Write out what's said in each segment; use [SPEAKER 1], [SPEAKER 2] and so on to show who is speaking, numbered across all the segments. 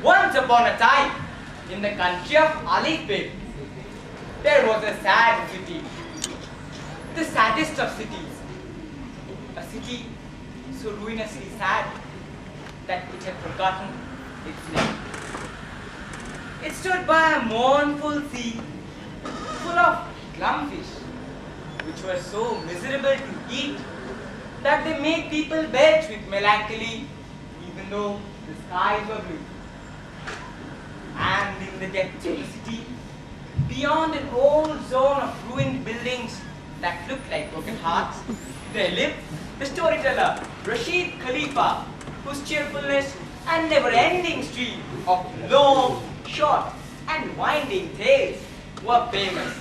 [SPEAKER 1] Once upon a time, in the country of Alipet, there was a sad city, the saddest of cities. A city so ruinously sad that it had forgotten its name. It stood by a mournful sea, full of glumfish, which were so miserable to eat that they made people belch with melancholy, even though the skies were blue. And in the depths of the city, beyond an old zone of ruined buildings that looked like broken hearts, there lived the storyteller, Rashid Khalifa, whose cheerfulness and never-ending stream of long, short, and winding tales were famous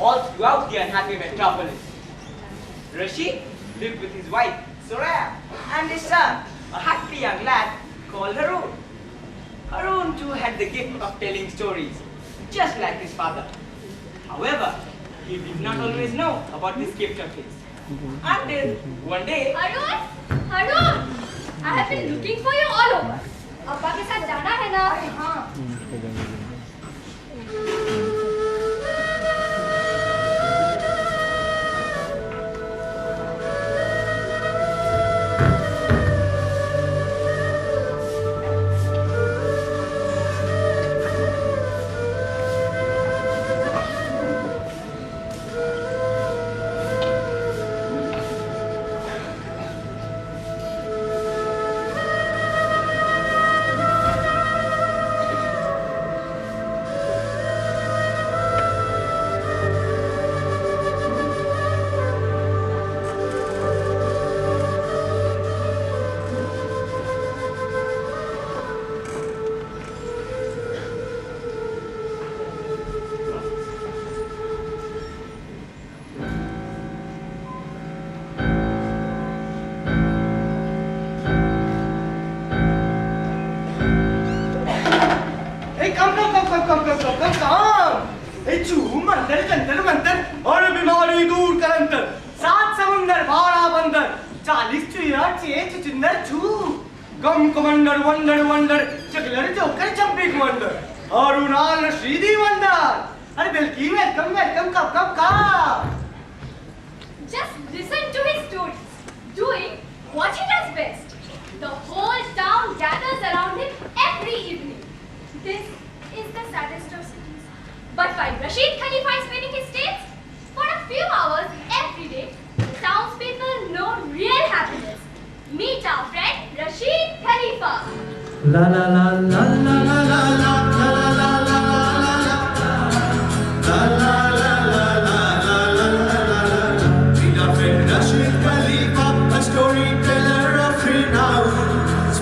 [SPEAKER 1] all throughout the unhappy metropolis. Rashid lived with his wife, Soraya, and his son, a happy young lad called Haroon. Haroon too had the gift of telling stories, just like his father. However, he did not always know about this gift of his. Until one day...
[SPEAKER 2] Haroon! Haroon! I have been looking for you all over. अब्बा के साथ जाना है ना? हाँ.
[SPEAKER 1] come. Hey, चू मंतर जंतर मंतर और बीमारी दूर करंतर 7 समुंदर भाड़ा बंदर 40 चुया चेच चिंदर छू गम कमंडर वंडर वंडर चकलर जोकर चंपी कमंडर अरुणाल श्रीदी वंडर अरे बिल्की वेलकम वेलकम कब
[SPEAKER 2] Just listen to his stories, doing what he does best. The whole town gathers around him every evening. This is the saddest of cities. But while Rashid Khalifa is spending his days for a few hours every day, the townspeople know real happiness. Meet our friend Rashid Khalifa.
[SPEAKER 3] La la la la la la la la la la la la la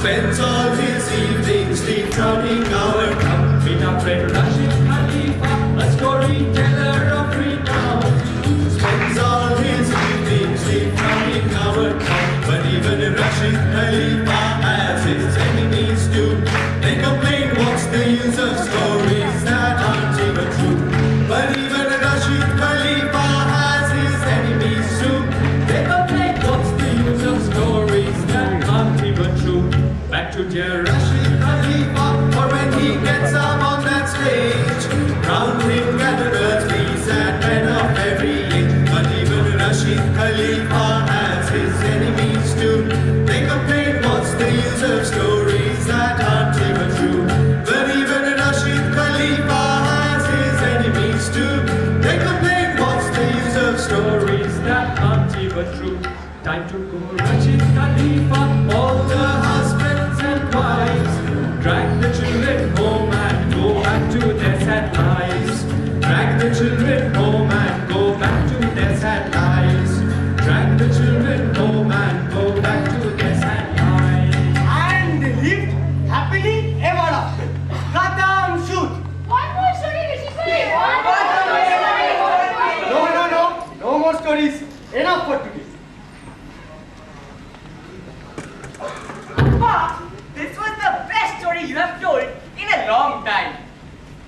[SPEAKER 3] spends all his evenings sleep counting our cup. Meet our friend Rashid Khalifa, a storyteller of renown. Spends all his evenings sleep counting our cup. But even Rashid Khalifa has his enemies too. They complain, what's the use of stories that aren't even true? But even Rashid Khalifa has his enemies too. They complain, what's the use of stories that aren't even true? Back to dear Rashid Khalifa, or when he gets up on that stage, round him gather earthlies and men of every age. But even Rashid Khalifa has his enemies too. They complain, what's the use of stories that aren't even true? But even Rashid Khalifa has his enemies too. They complain, what's the use of stories that aren't even true? Time to go, Rashid Khalifa, all the husbands and wives. Drag the children home and go back to their sad lives. Drag the children home and go back to their sad lives. Drag the children home and go back to their sad lives.
[SPEAKER 1] And they lived happily ever after. Khattam, Shud.
[SPEAKER 2] One more story, Rashid Khalifa.
[SPEAKER 1] No more stories. Enough for today. This was the best story you have told in a long time.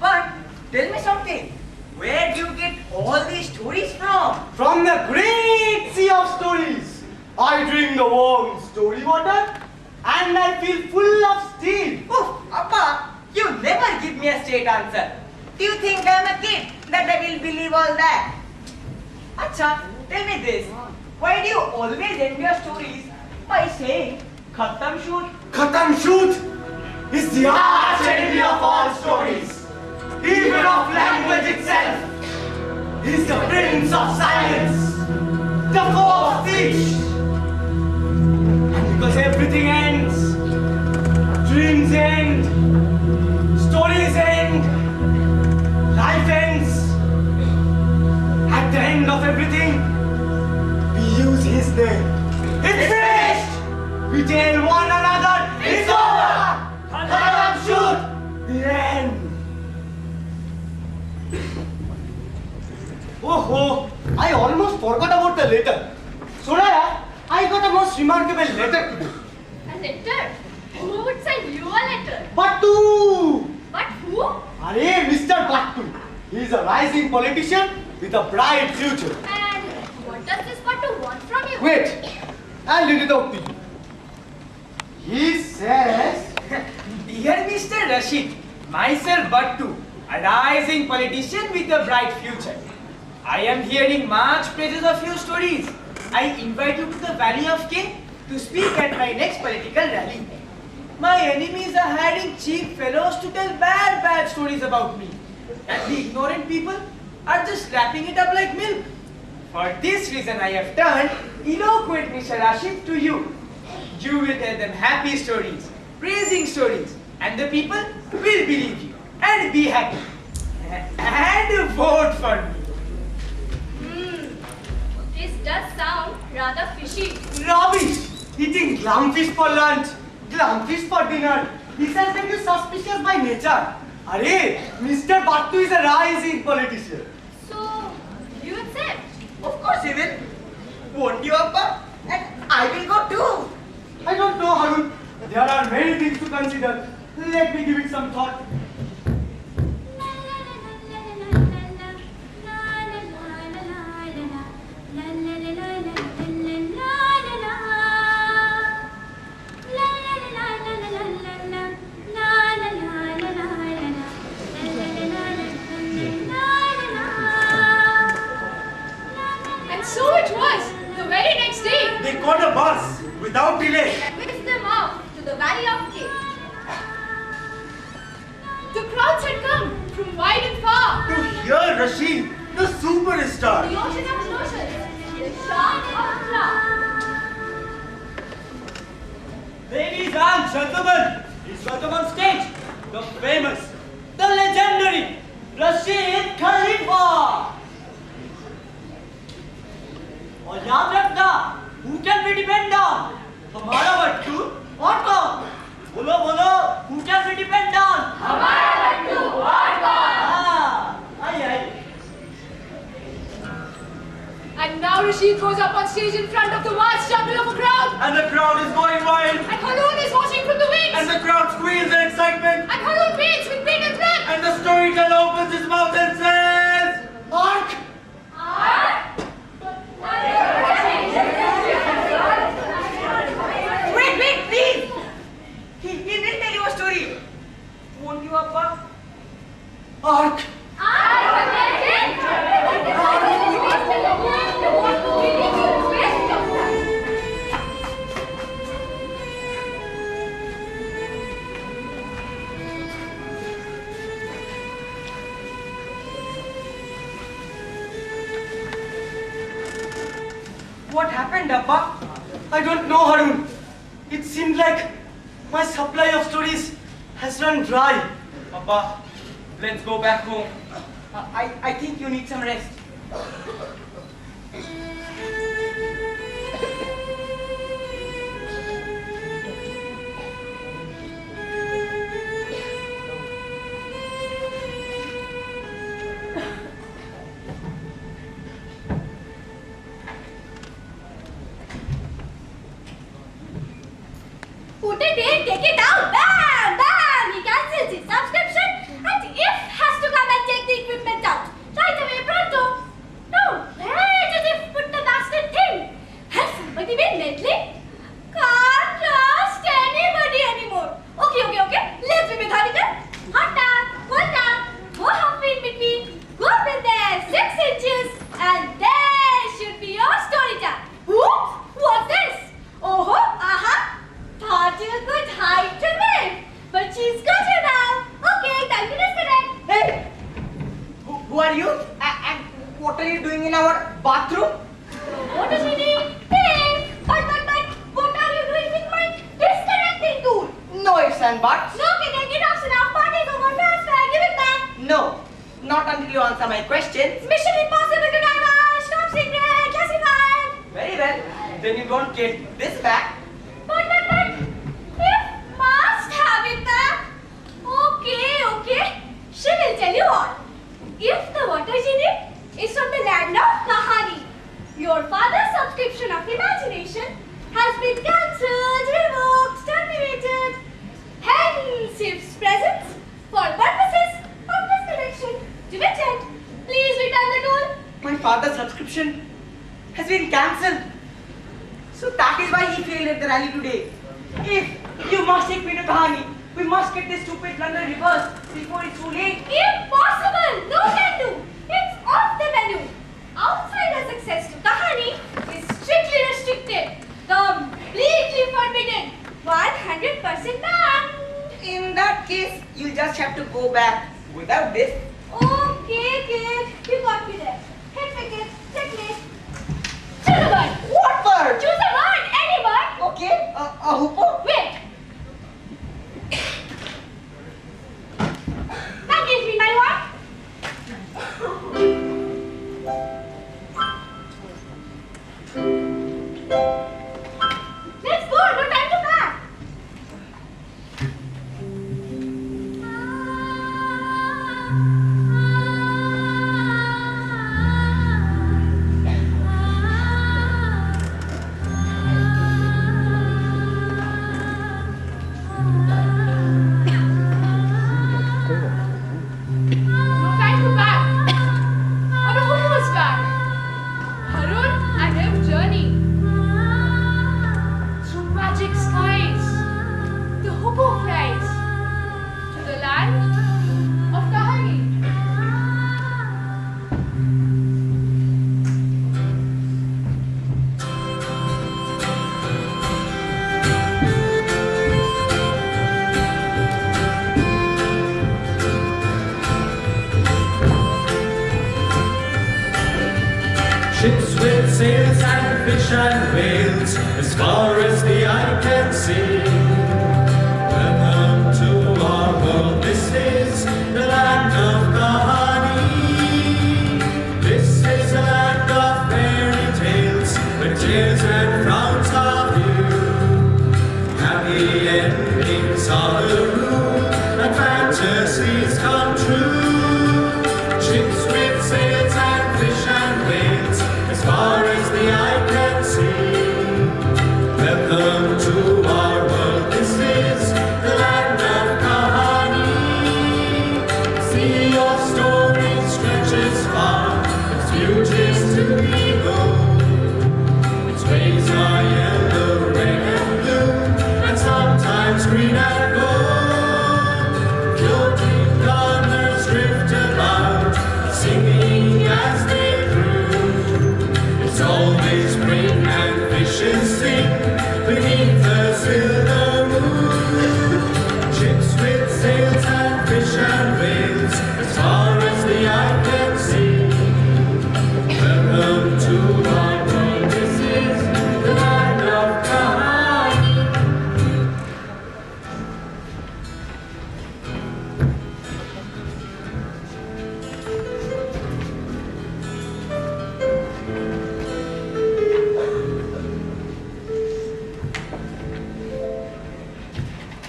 [SPEAKER 1] But tell me something. Where do you get all these stories from? From the great sea of stories. I drink the warm story water and I feel full of steel. Oh, Appa, you me a straight answer.
[SPEAKER 4] Do you think I'm a kid that I will believe all that?
[SPEAKER 1] Acha, tell me this. Why do you always end your stories by saying Khattam Shud?
[SPEAKER 5] Khattam Shud is the arch enemy of all stories, even of language itself. He is the prince of silence, the foe of speech. And because everything ends, dreams end, stories end, life ends. At the end of everything, we use his name. It's finished! We tell one another, it's over! Khattam Shud! The end! Oh, I almost forgot about the letter. Soraya, I got a most remarkable letter today.
[SPEAKER 2] A letter? Who would send you a letter?
[SPEAKER 5] Battu!
[SPEAKER 2] But who?
[SPEAKER 5] Arey, Mr. Battu. He is a rising politician with a bright future.
[SPEAKER 2] And what does this Battu want from you?
[SPEAKER 5] Wait, I'll read it out to you. He says,
[SPEAKER 1] Dear Mr. Rashid, myself Battu, a rising politician with a bright future. I am hearing much praises of your stories. I invite you to the Valley of K to speak at my next political rally. My enemies are hiring cheap fellows to tell bad stories about me. And the ignorant people are just lapping it up like milk. For this reason I have turned eloquent Mr. Rashid to you. You will tell them happy stories, praising stories, and the people will believe you and be happy. And vote for me.
[SPEAKER 2] This does sound rather fishy.
[SPEAKER 5] rubbish! Eating glamfish for lunch, glamfish for dinner. This has made you suspicious by nature. Arey, Mr. Battu is a rising politician.
[SPEAKER 2] So, you accept?
[SPEAKER 4] Of course he will. Won't you, Appa? And I will go too.
[SPEAKER 5] I don't know, Harun. There are many things to consider. Let me give it some thought.
[SPEAKER 2] And so it was, the very next day.
[SPEAKER 5] They caught a bus without delay.
[SPEAKER 2] And whisked them off to the Valley of K. The crowds had come from wide and far.
[SPEAKER 5] To hear Rashid, the superstar.
[SPEAKER 2] The ocean of oceans, the Shah of Shah.
[SPEAKER 1] Ladies and gentlemen, please welcome on stage the famous, the legendary Rashid Khalifa. और याद रखना, who can we depend on? हमारा बट्टू और कौन? बोलो बोलो, who can we depend on?
[SPEAKER 2] हमारा बट्टू और कौन?
[SPEAKER 1] हाँ, आइए.
[SPEAKER 2] And now Rashid goes up on stage in front of the vast jumble of a crowd.
[SPEAKER 5] And the crowd is going wild.
[SPEAKER 2] And Harun is watching from the wings.
[SPEAKER 5] And the crowd squeals in excitement.
[SPEAKER 2] And Harun waits with bated breath.
[SPEAKER 5] And the storyteller opens his mouth and says, Ark!
[SPEAKER 4] Wait, please. He will tell you a story. Won't you, Appa?
[SPEAKER 5] Ark!
[SPEAKER 1] What happened, Appa?
[SPEAKER 5] I don't know, Harun. It seemed like my supply of stories has run dry.
[SPEAKER 1] Appa, let's go back home. I think you need some rest.
[SPEAKER 2] Put it in, take it out, bam, bam! He cancels his subscription and if has to come and take the equipment out. Right away, pronto. No, wait as if put the bastard thing. Has somebody been meddling? Can't trust anybody anymore. Okay. Let's be methodical. Hot tap, full
[SPEAKER 1] and buts.
[SPEAKER 2] No kidding, enough's enough. Party's over. Fast, give it back.
[SPEAKER 1] No, not until you answer my questions.
[SPEAKER 2] Mission impossible to divulge. Top secret. Classified.
[SPEAKER 1] Very well. Then you don't get this back.
[SPEAKER 2] But, if must have it back. Okay. She will tell you all. If the water genie is from the land of Pahari, your father's subscription of imagination has been cancelled, revoked, terminated. Hence, his presence for purposes of this collection to be checked. Please return the tool.
[SPEAKER 1] My father's subscription has been cancelled. So that is why he failed at the rally today. If you must take me to Pahari, we must get this stupid blunder reversed before it's too late.
[SPEAKER 2] Impossible! No can do. It's off the menu. Outsider's access to Kahani is strictly restricted. Completely forbidden. 100% banned.
[SPEAKER 1] In that case, you'll just have to go back without this.
[SPEAKER 2] Okay, kid. You got me there. Hit wicket, checkmate. Choose a word.
[SPEAKER 1] What word?
[SPEAKER 2] Choose a word. Any word.
[SPEAKER 1] Okay, a hoopoe.
[SPEAKER 2] Wait. That gives me my word. Let's go. No time to pack.
[SPEAKER 3] Ships with sails and fish and whales, as far as the eye can see. Welcome to our world, this is the land of Pahari. This is a land of fairy tales, where tears and frowns are few. Happy endings are the rule, and fantasies come true. Ships with sails and fish and whales, as far as the eye can see. Welcome to our world, this is the land of Pahari. See, your story stretches far, its beauties to behold. Its waves are yellow, red and blue, and sometimes green and gold. Floating gardeners drift about, singing as they it's always spring and fishes sing beneath the silver moon. Ships with sails and fish and whales, as far as the eye can see. Welcome to our world, this is the land of Pahari.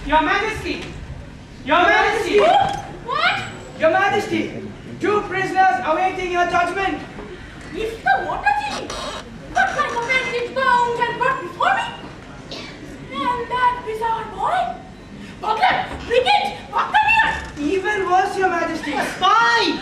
[SPEAKER 5] Your Majesty! Your Majesty!
[SPEAKER 2] What?
[SPEAKER 5] Your Majesty! 2 prisoners awaiting your judgment!
[SPEAKER 2] If the water genie, what kind of is bound and brought before me? And that bizarre boy? Bugler, brigand, buccaneer!
[SPEAKER 5] Even worse, Your Majesty! A spy!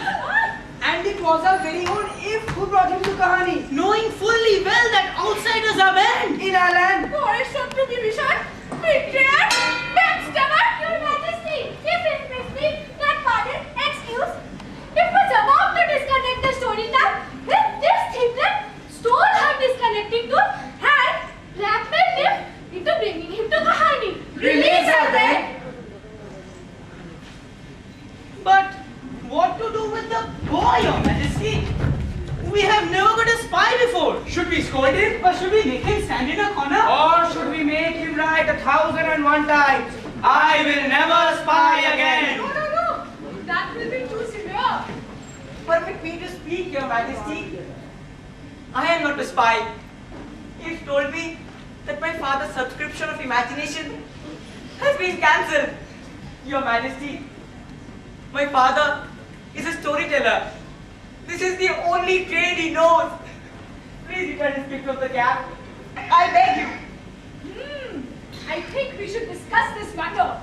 [SPEAKER 5] And it was our very own If who brought him to Kahani, knowing fully well that outsiders are banned in our land.
[SPEAKER 2] Boy, so to be vision, betrayer, backstabber, Your Majesty! If it makes me not pardon, excuse, it was about to disconnect the story now with this thieflet stole her disconnecting tool and blackmailed him into bringing him to Kahani.
[SPEAKER 5] Release her then! But what to do with the boy, Your Majesty? We have never got a spy before. Should we scold him, or should we make him stand in a corner? Or should we make him write 1,001 times? I will never spy again.
[SPEAKER 2] No, no, no. That will be too severe.
[SPEAKER 1] Permit me to speak, Your Majesty. I am not a spy. He told me that my father's subscription of imagination has been cancelled. Your Majesty, my father is a storyteller. This is the only trade he knows. Please return his picture of the cap. I beg you.
[SPEAKER 2] I think we should discuss this matter.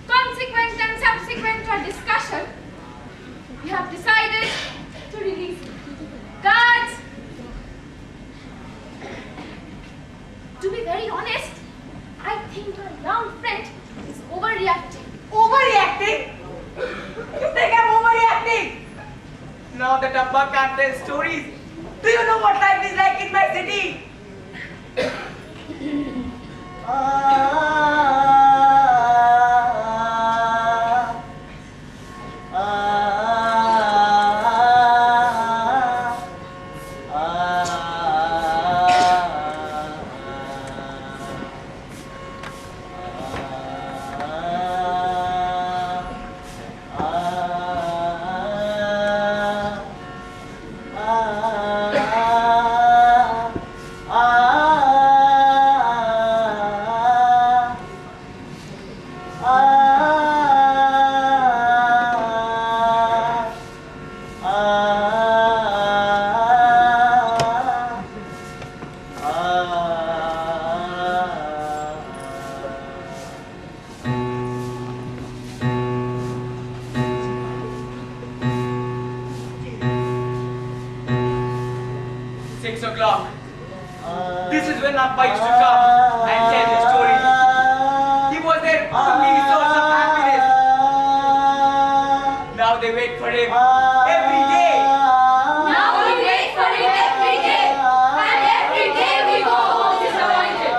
[SPEAKER 2] Consequent and subsequent to our discussion, we have decided to release him. Guards! To be very honest, I think our young friend is overreacting.
[SPEAKER 1] Overreacting? You think I'm overreacting? Now that Abba can't tell stories, do you know what life is like in my city? This is when Abba used to come and tell his stories. He was their only source of happiness. Now they wait for him every day.
[SPEAKER 2] Now we wait for him every day, and every day we go home disappointed.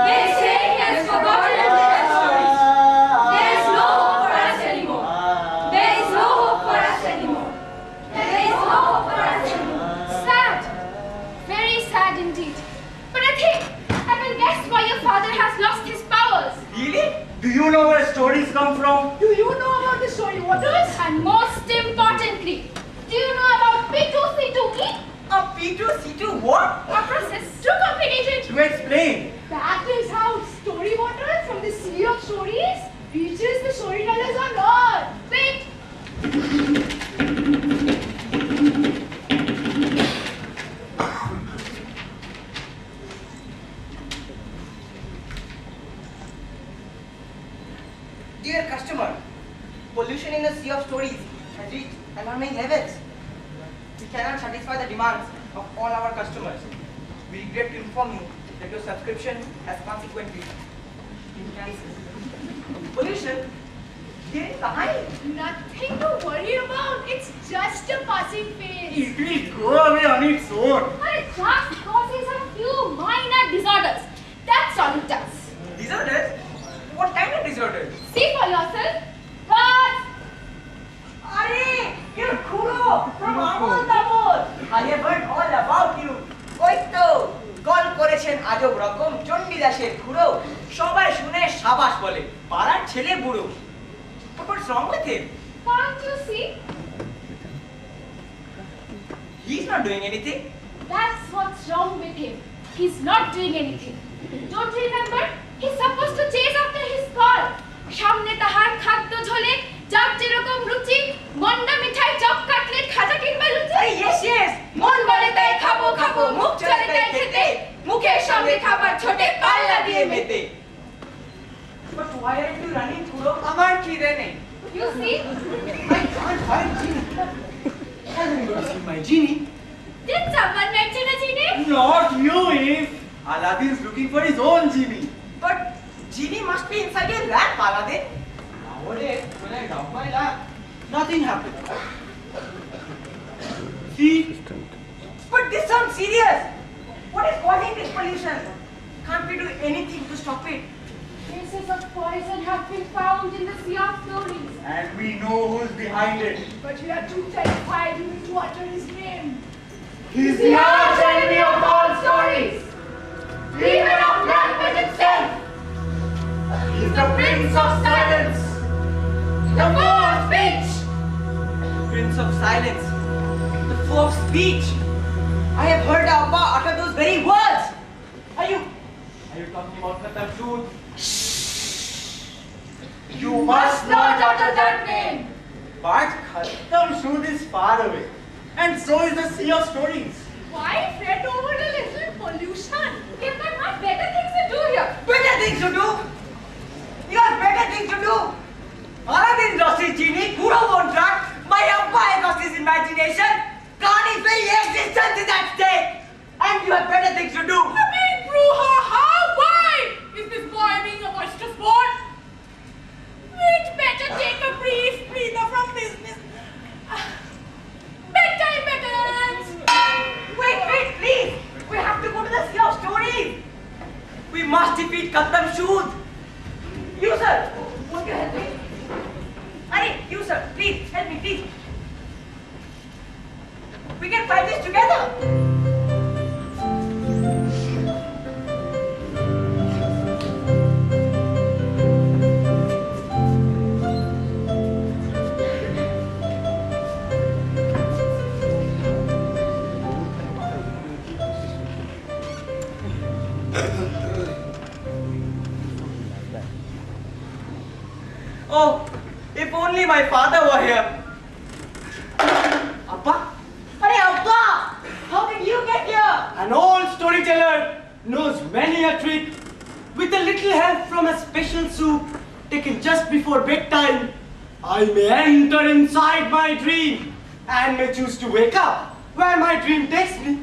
[SPEAKER 2] They say he has forgotten to tell stories. There is no hope for us anymore. There is no hope for us anymore. There is no hope for us anymore. Sad. Very sad indeed. But I can guess why your father has lost his powers.
[SPEAKER 1] Really?
[SPEAKER 5] Do you know where stories come from?
[SPEAKER 2] Do you know about the story waters? And most importantly, do you know about P2C2E?
[SPEAKER 1] A P2C2 what?
[SPEAKER 2] A process too complicated.
[SPEAKER 5] To explain.
[SPEAKER 2] That is how story water from the sea of stories reaches the storytellers on earth. Wait.
[SPEAKER 1] Dear customer, pollution in the sea of stories has reached alarming levels. We cannot satisfy the demands of all our customers. We regret to inform you that your subscription has consequently been cancelled. Pollution? Dear Pahari?
[SPEAKER 2] Nothing to worry about. It's just a passing phase.
[SPEAKER 5] It will go away on its own.
[SPEAKER 2] And it just causes a few minor disorders. That's all it does.
[SPEAKER 1] Disorders? What kind of disorders?
[SPEAKER 2] See for yourself. Guards!
[SPEAKER 1] Are, you're Kuro from Amol Damol. I have heard all about you. Kothao, call করেছেন আজব রকম চণ্ডীদাসের খুড়ো সবাই শুনে সাবাস বলে পাড়ার ছেলে বুড়ো But what's wrong with him?
[SPEAKER 2] Can't you see?
[SPEAKER 1] He's not doing anything.
[SPEAKER 2] That's what's wrong with him. He's not doing anything. Don't you remember? He's supposed to chase after his call. সামনে তাহার খাদ্য ঝোলে যার যেরকম রুচি মন্ডা মিঠাই chop cutlet খাজা কিংবা লুচি
[SPEAKER 1] Hey, yes.
[SPEAKER 2] মন বলে তাই খাবো খাবো মুখ চলে তাই খেতে মুখের সামনে খাবার ছোটে পাল্লা দিয়ে মেতে
[SPEAKER 1] But why aren't you running, Kuro? আমার খিদে নেই
[SPEAKER 2] You see?
[SPEAKER 1] I can't find Genie.
[SPEAKER 5] Hasn't got to see my genie.
[SPEAKER 2] Did someone mention a genie?
[SPEAKER 5] Not you, Eve. Aladdin's looking for his own genie.
[SPEAKER 1] But Genie must be inside your lamp, Aladdin.
[SPEAKER 5] Nowadays, when I rub my lamp, nothing happens. See?
[SPEAKER 1] But this sounds serious. What is causing this pollution? Can't we do anything to stop it?
[SPEAKER 2] Traces of poison have been found in the sea of stories.
[SPEAKER 5] And we know who's behind it.
[SPEAKER 2] But we are too terrified even to utter his name.
[SPEAKER 5] He's the arch enemy of all stories. the Prince of Silence. The foe of speech.
[SPEAKER 1] Prince of Silence. The foe of speech. I have heard Abba utter those very words. Are you talking about Khattam Shud?
[SPEAKER 5] You must not utter that name.
[SPEAKER 6] But Khattam Shud is far away, and so is the sea of stories.
[SPEAKER 2] Why fret over a little pollution? We've got much better things to do here.
[SPEAKER 1] Better things to do. You have better things to do. Aladdin lost his genie. Kuro won't track. My Abba has lost his imagination. Kani's very existence is at stake. And you have better things to do.
[SPEAKER 7] I mean, brouhaha, why is this boy being a boisterous boy? We'd better take a brief breather from business. Bedtime beckons.
[SPEAKER 1] Wait, please. We have to go to the sea of stories. We must defeat Khattam Shud. You, sir, won't you help me? Arey, you, sir, please, help me, please. We can fight this together. Oh, if only my father were here. Abba? Arey Abba! How did you get here?
[SPEAKER 5] An old storyteller knows many a trick. With a little help from a special soup taken just before bedtime, I may enter inside my dream and may choose to wake up where my dream takes me.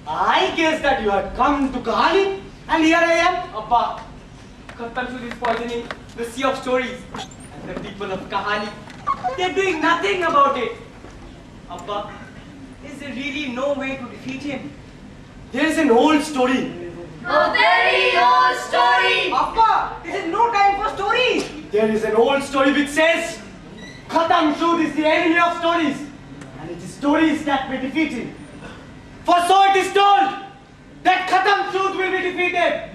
[SPEAKER 5] I guess that you had come to Pahari, and here I am.
[SPEAKER 1] Abba, Khattam Shud is poisoning the sea of stories. And the people of Kahani, they're doing nothing about it. Abba, is there really no way to defeat him?
[SPEAKER 5] There is an old story.
[SPEAKER 2] A very old story.
[SPEAKER 1] Abba, this is no time for stories.
[SPEAKER 5] There is an old story which says Khattam Shud is the enemy of stories, and it is stories that may defeat him. For so it is told that Khattam Shud will be defeated.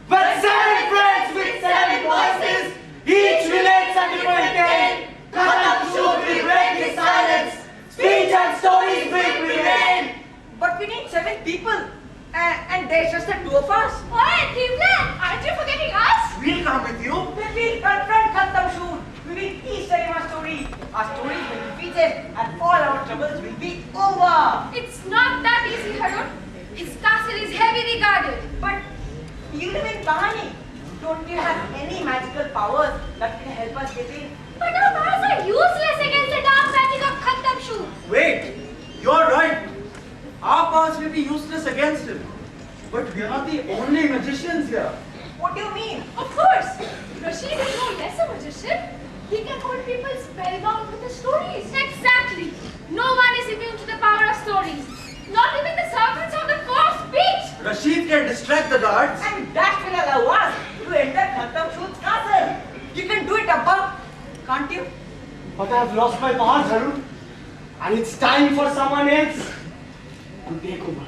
[SPEAKER 5] But seven friends with seven voices, each relates a different tale. Khattam Shud will break his silence. Speech and stories will prevail.
[SPEAKER 1] But we need 7 people. And there's just the 2 of us.
[SPEAKER 2] Hey, Cleveland, aren't you forgetting us?
[SPEAKER 6] We'll come with you.
[SPEAKER 1] Then we'll confront Khattam Shud. We will each tell him our story. Our stories will defeat him and all our troubles will be over.
[SPEAKER 2] It's not that easy, Harun. His castle is heavily guarded.
[SPEAKER 1] But you live in Pahari. Don't you have any magical powers that can help us get in?
[SPEAKER 2] But our powers are useless against the dark magic of Khattam Shud.
[SPEAKER 6] Wait, you're right. Our powers may be useless against him. But we are not the only magicians here.
[SPEAKER 1] What do you mean?
[SPEAKER 2] Of course. Rashid is no less a magician. He can hold people spellbound with his stories. Exactly. No one is immune to the power of stories. Not even the servants of the foe of speech.
[SPEAKER 6] Rashid can distract the guards.
[SPEAKER 1] And that will allow us to enter Khattam Shud's castle. You can do it, Abba. Can't you?
[SPEAKER 5] But I have lost my powers, Harun, and it's time for someone else to take over.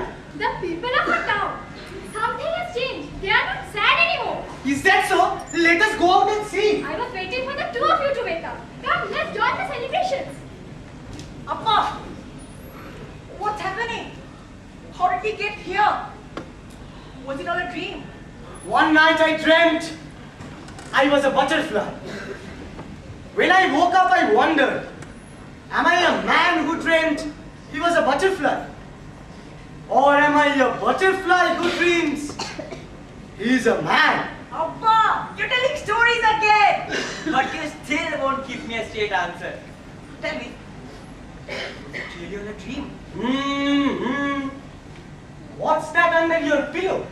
[SPEAKER 5] sad.
[SPEAKER 2] The people of a town. Something has changed. They are not sad anymore.
[SPEAKER 5] Is that so? Let us go out and see.
[SPEAKER 2] I was waiting for the two of you to wake up. Come, let's join the celebrations.
[SPEAKER 4] Appa, what's happening? How did we get here? Was it all a dream?
[SPEAKER 5] One night I dreamt I was a butterfly. When I woke up, I wondered, am I a man who dreamt he was a butterfly? Or am I a butterfly who dreams he's a man?
[SPEAKER 4] Appa, you're telling stories again! But you still won't give me a straight answer. Tell me, was it really all a dream?
[SPEAKER 5] What's that under your pillow?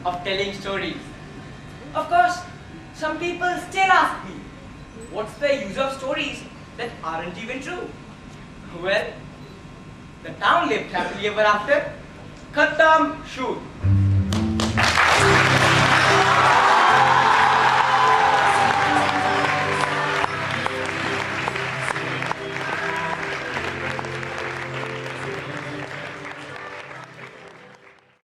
[SPEAKER 1] of telling stories. Of course, some people still ask me, what's the use of stories that aren't even true? Well, the town lived happily ever after. Khattam, Shud.